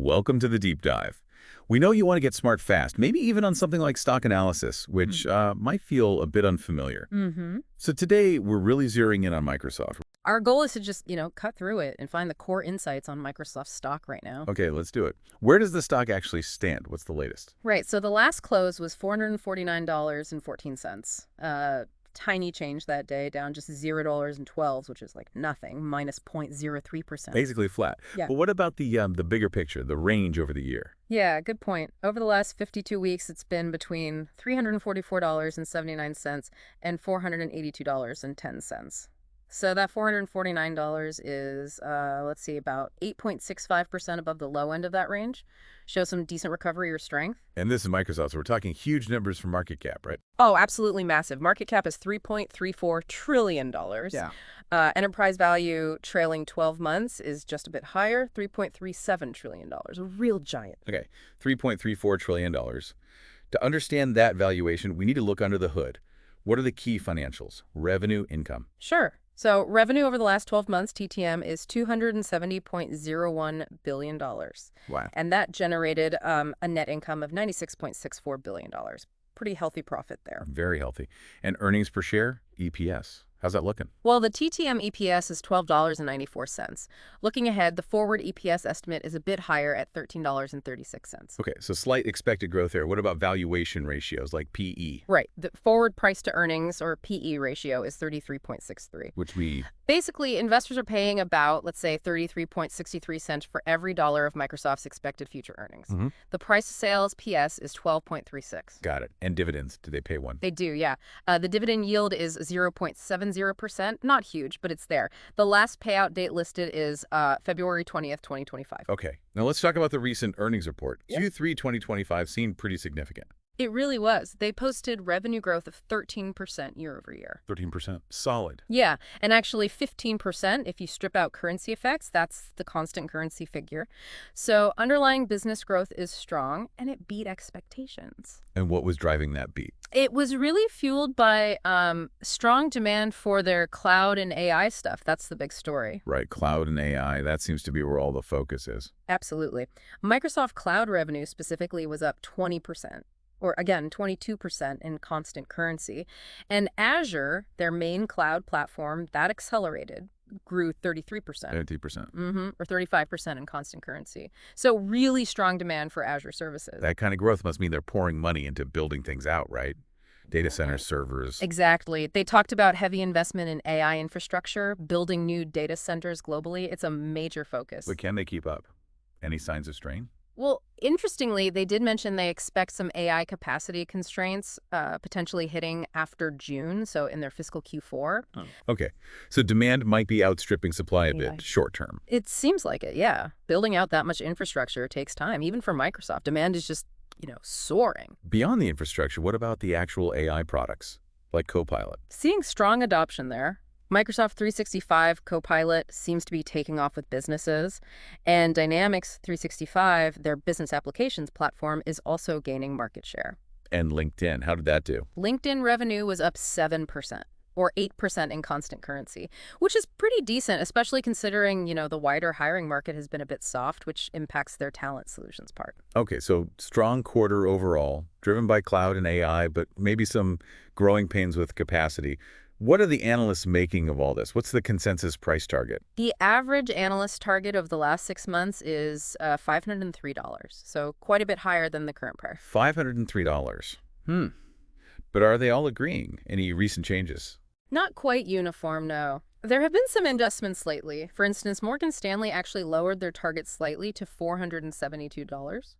Welcome to the deep dive. We know you want to get smart fast, maybe even on something like stock analysis, which might feel a bit unfamiliar. Mm-hmm. So today, we're really zeroing in on Microsoft. Our goal is to just, cut through it and find the core insights on Microsoft stock right now. Okay, let's do it. Where does the stock actually stand? What's the latest? Right, so the last close was $449.14. Tiny change that day, down just $0.12, which is like nothing, minus 0.03%. Basically flat. Yeah. But what about the bigger picture, the range over the year? Yeah, good point. Over the last 52 weeks, it's been between $344.79 and $482.10. So that $449 is, let's see, about 8.65% above the low end of that range. Shows some decent recovery or strength. And this is Microsoft, so we're talking huge numbers for market cap, right? Oh, absolutely massive. Market cap is $3.34 trillion. Yeah. Enterprise value trailing 12 months is just a bit higher, $3.37 trillion. A real giant. Okay, $3.34 trillion. To understand that valuation, we need to look under the hood. What are the key financials? Revenue, income. Sure. So revenue over the last 12 months, TTM, is $270.01 billion. Wow. And that generated a net income of $96.64 billion. Pretty healthy profit there. Very healthy. And earnings per share, EPS. How's that looking? Well, the TTM EPS is $12.94. Looking ahead, the forward EPS estimate is a bit higher at $13.36. Okay, so slight expected growth there. What about valuation ratios like PE? Right. The forward price to earnings, or PE ratio, is 33.63. Which we... Basically, investors are paying about, let's say, 33.63 cents for every dollar of Microsoft's expected future earnings. The price to sales, PS, is 12.36. Got it. And dividends, do they pay one? They do, yeah. The dividend yield is 0.70%. Not huge, but it's there. The last payout date listed is February 20th, 2025. Okay. Now let's talk about the recent earnings report. Yep. Q3 2025 seemed pretty significant. It really was. They posted revenue growth of 13% year over year. 13%. Solid. Yeah, and actually 15% if you strip out currency effects. That's the constant currency figure. So underlying business growth is strong, and it beat expectations. And what was driving that beat? It was really fueled by strong demand for their cloud and AI stuff. That's the big story. Right, cloud and AI, that seems to be where all the focus is. Absolutely. Microsoft Cloud revenue specifically was up 20%. Or again, 22% in constant currency. And Azure, their main cloud platform, that accelerated, grew 33%. 30%. Or 35% in constant currency. So really strong demand for Azure services. That kind of growth must mean they're pouring money into building things out, right? Data centers, servers. Exactly. They talked about heavy investment in AI infrastructure, building new data centers globally. It's a major focus. But can they keep up? Any signs of strain? Well, interestingly, they did mention they expect some AI capacity constraints potentially hitting after June, so in their fiscal Q4. Okay, so demand might be outstripping supply a AI. bit short term. It seems like it, yeah. Building out that much infrastructure takes time, even for Microsoft. Demand is just, soaring. Beyond the infrastructure, what about the actual AI products, like Copilot? Seeing strong adoption there. Microsoft 365 Copilot seems to be taking off with businesses, and Dynamics 365, their business applications platform, is also gaining market share. And LinkedIn, how did that do? LinkedIn revenue was up 7%, or 8% in constant currency, which is pretty decent, especially considering, the wider hiring market has been a bit soft, which impacts their talent solutions part. Okay, so strong quarter overall, driven by cloud and AI, but maybe some growing pains with capacity. What are the analysts making of all this? What's the consensus price target? The average analyst target of the last 6 months is $503, so quite a bit higher than the current price. $503. But are they all agreeing? Any recent changes? Not quite uniform, no. There have been some adjustments lately. For instance, Morgan Stanley actually lowered their target slightly to $472.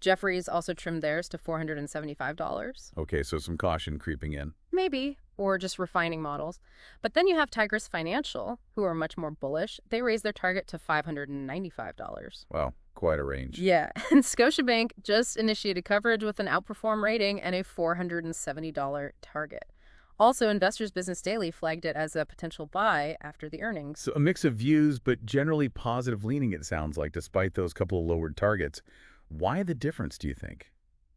Jefferies also trimmed theirs to $475. Okay, so some caution creeping in. Maybe, or just refining models. But then you have Tigris Financial, who are much more bullish. They raised their target to $595. Wow, quite a range. Yeah, and Scotiabank just initiated coverage with an outperform rating and a $470 target. Also, Investors Business Daily flagged it as a potential buy after the earnings. So a mix of views, but generally positive leaning, it sounds like, despite those couple of lowered targets. Why the difference, do you think?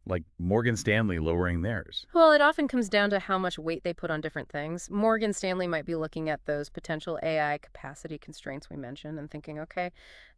Like Morgan Stanley lowering theirs? Well, it often comes down to how much weight they put on different things. Morgan Stanley might be looking at those potential AI capacity constraints we mentioned and thinking, okay,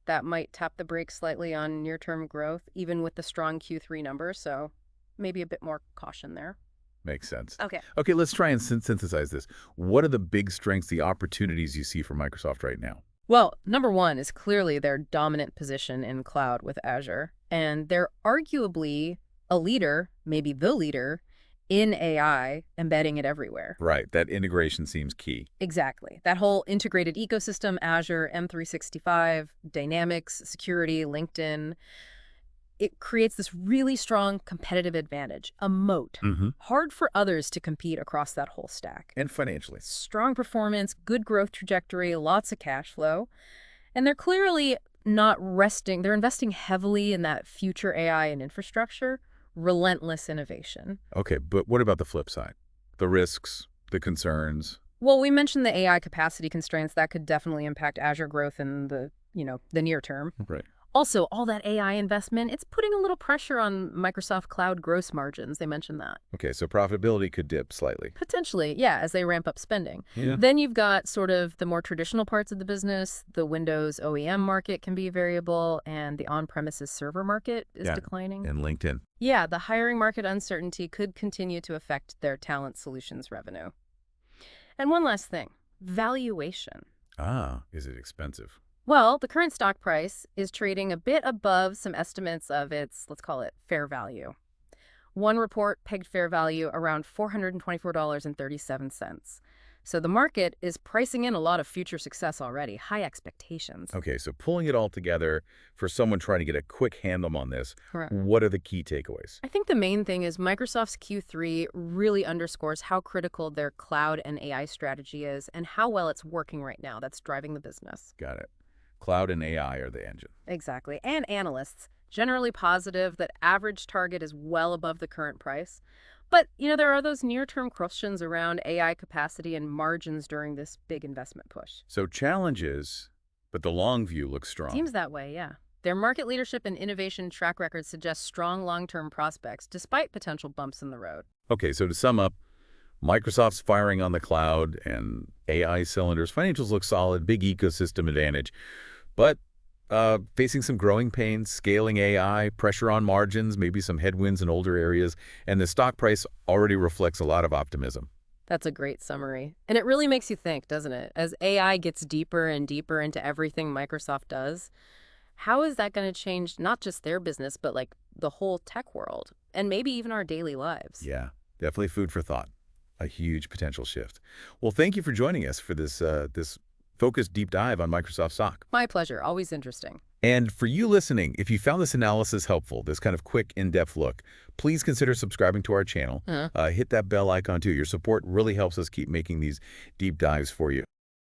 that might tap the brakes slightly on near-term growth, even with the strong Q3 numbers, so maybe a bit more caution there. Makes sense. Okay. Okay, let's try and synthesize this. What are the big strengths, the opportunities you see for Microsoft right now? Well, number one is clearly their dominant position in cloud with Azure, and they're arguably a leader, maybe the leader, in AI, embedding it everywhere. Right, that integration seems key. Exactly. That whole integrated ecosystem, Azure, M365, Dynamics, security, LinkedIn, it creates this really strong competitive advantage, a moat. Mm-hmm. Hard for others to compete across that whole stack. And financially. Strong performance, good growth trajectory, lots of cash flow. And they're clearly not resting. They're investing heavily in that future AI and infrastructure, relentless innovation. Okay, but what about the flip side? The risks, the concerns? Well, we mentioned the AI capacity constraints that could definitely impact Azure growth in the near term. Right. Also, all that AI investment, it's putting a little pressure on Microsoft Cloud gross margins. They mentioned that. Okay, so profitability could dip slightly. Potentially, yeah, as they ramp up spending. Yeah. Then you've got sort of the more traditional parts of the business. The Windows OEM market can be variable, and the on-premises server market is declining. And LinkedIn. Yeah, the hiring market uncertainty could continue to affect their talent solutions revenue. And one last thing, valuation. Ah, is it expensive? Well, the current stock price is trading a bit above some estimates of its, let's call it, fair value. One report pegged fair value around $424.37. So the market is pricing in a lot of future success already, high expectations. Okay, so pulling it all together for someone trying to get a quick handle on this, Correct. what are the key takeaways? I think the main thing is Microsoft's Q3 really underscores how critical their cloud and AI strategy is and how well it's working right now. That's driving the business. Got it. Cloud and AI are the engine. Exactly. And analysts, generally positive that average target is well above the current price. But, there are those near-term questions around AI capacity and margins during this big investment push. So challenges, but the long view looks strong. Seems that way, yeah. Their market leadership and innovation track record suggests strong long-term prospects, despite potential bumps in the road. Okay, so to sum up, Microsoft's firing on the cloud and AI cylinders. Financials look solid, big ecosystem advantage. But facing some growing pains, scaling AI, pressure on margins, maybe some headwinds in older areas, and the stock price already reflects a lot of optimism. That's a great summary. And it really makes you think, doesn't it? As AI gets deeper and deeper into everything Microsoft does, how is that going to change not just their business, but like the whole tech world and maybe even our daily lives? Yeah, definitely food for thought. A huge potential shift. Well, thank you for joining us for this focused deep dive on Microsoft stock. My pleasure. Always interesting. And for you listening, if you found this analysis helpful, this kind of quick, in-depth look, please consider subscribing to our channel. Hit that bell icon too. Your support really helps us keep making these deep dives for you.